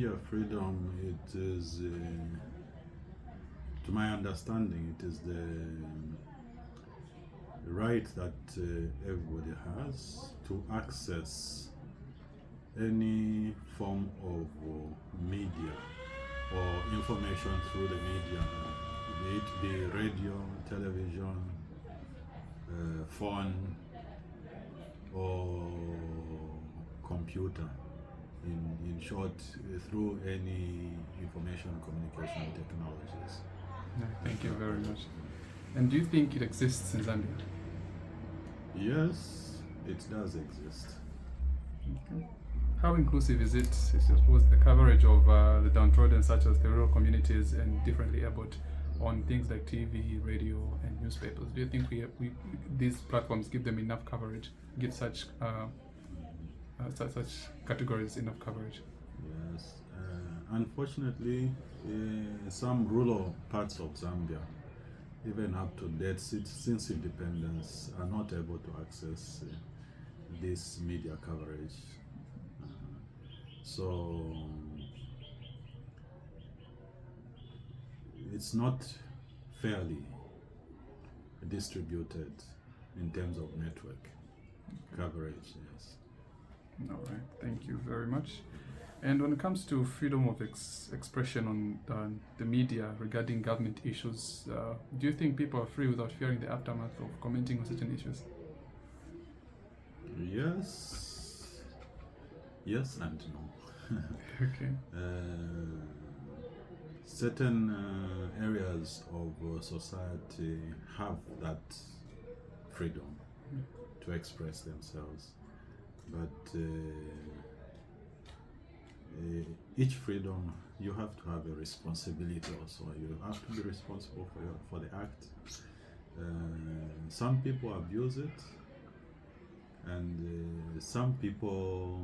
media freedom, it is, to my understanding, it is the right that everybody has to access any form of media or information through the media, be it be radio, television, phone, or computer. In short, through any information communication technologies. No, thank you very much. And do you think it exists in Zambia? Yes, it does exist. Okay. How inclusive is it, I suppose, the coverage of the downtrodden, such as the rural communities and differently abled, on things like TV, radio, and newspapers? Do you think these platforms give them enough coverage, give such categories enough coverage? Yes. Unfortunately, some rural parts of Zambia, even up to date, since independence, are not able to access this media coverage. So it's not fairly distributed in terms of network coverage. Yes. All right, thank you very much. And when it comes to freedom of expression on the media regarding government issues, do you think people are free without fearing the aftermath of commenting on certain issues? Yes and no. Okay. Certain areas of society have that freedom to express themselves, but each freedom, you have to have a responsibility also. You have to be responsible for the act. Some people abuse it, and some people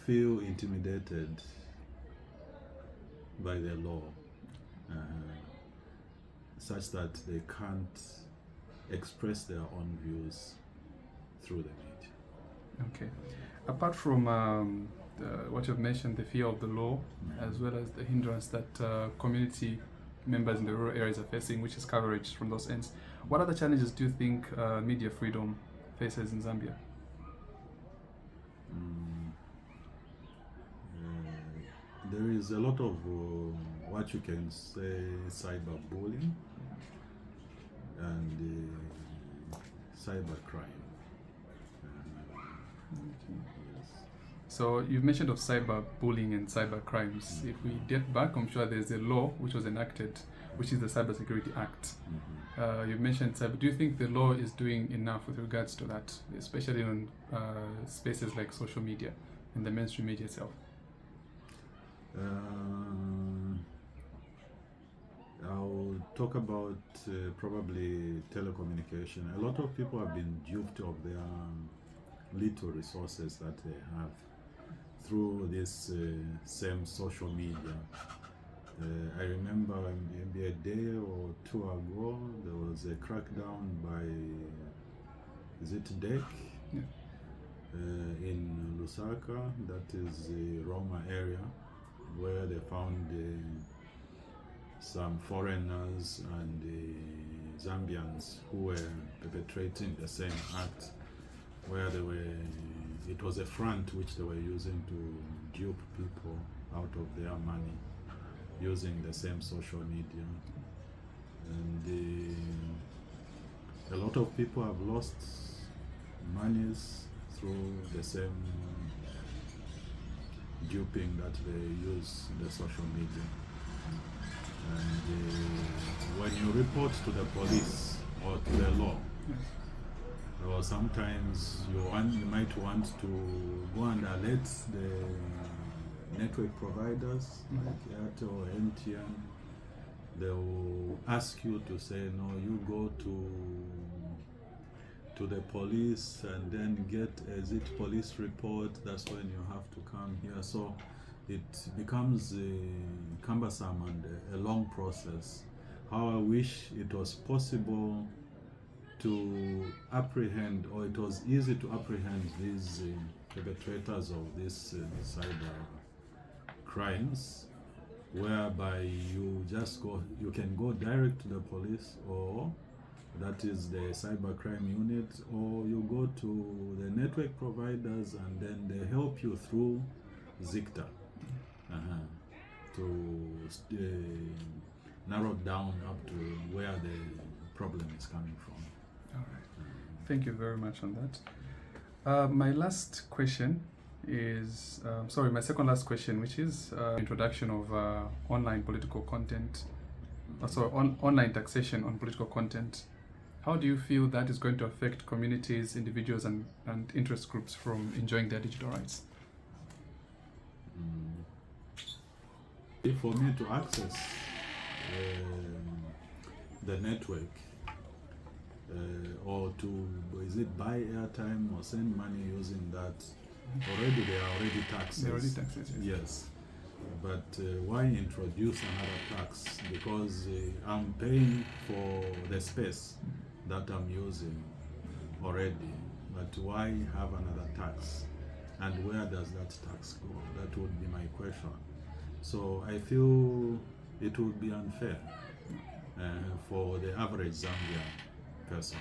feel intimidated by the law, such that they can't express their own views through the media. Okay. Apart from what you've mentioned, the fear of the law, as well as the hindrance that community members in the rural areas are facing, which is coverage from those ends, what other challenges do you think media freedom faces in Zambia? There is a lot of what you can say cyberbullying and cybercrime. Yes. So you've mentioned of cyberbullying and cyber crimes. If we get back, I'm sure there's a law which was enacted, which is the Cybersecurity Act. You've mentioned cyber. Do you think the law is doing enough with regards to that, especially on spaces like social media and the mainstream media itself? I'll talk about probably telecommunication. A lot of people have been duped of their little resources that they have through this same social media. I remember maybe a day or two ago, there was a crackdown by, is it DEC? Yeah. In Lusaka, that is the Roma area, where they found some foreigners and Zambians who were perpetrating the same act, where it was a front which they were using to dupe people out of their money using the same social media. And a lot of people have lost monies through the same duping that they use the social media. And when you report to the police or to the law, or sometimes you might want to go and alert the network providers like Airtel or MTN. They will ask you to say, no, you go to the police and then get a ZIT police report. That's when you have to come here. So it becomes cumbersome and a long process. How I wish it was possible to apprehend, or it was easy to apprehend these perpetrators of these cyber crimes, whereby you can go direct to the police, or that is the cybercrime unit, or you go to the network providers and then they help you through Zicta to narrow down up to where the problem is coming from. All right. Thank you very much on that. My last question is, my second last question, which is introduction of online political content, online taxation on political content. How do you feel that is going to affect communities, individuals, and interest groups from enjoying their digital rights? For me to access the network, or to buy airtime or send money using that, already there are already taxes. There are already taxes, yes. But why introduce another tax? Because I'm paying for the space that I'm using already. But why have another tax? And where does that tax go? That would be my question. So I feel it would be unfair for the average Zambian person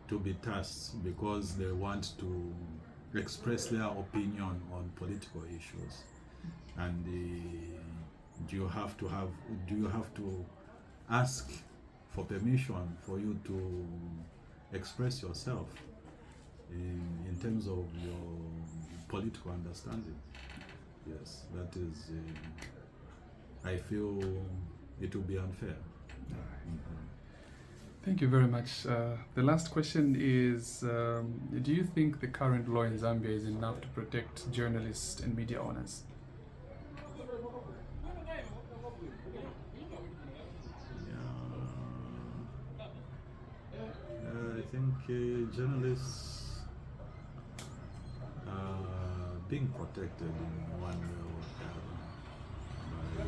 to be taxed because they want to express their opinion on political issues. And do you have to ask for permission for you to express yourself in terms of your political understanding? Yes, that is, I feel it will be unfair. Thank you very much. The last question is, do you think the current law in Zambia is enough to protect journalists and media owners? I think journalists are being protected in one way or the other by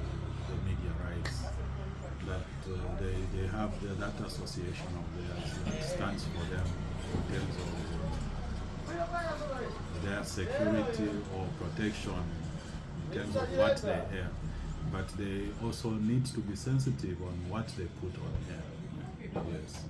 the media rights. That they have that association of theirs that stands for them in terms of their security or protection in terms of what they air. But they also need to be sensitive on what they put on air. Yes.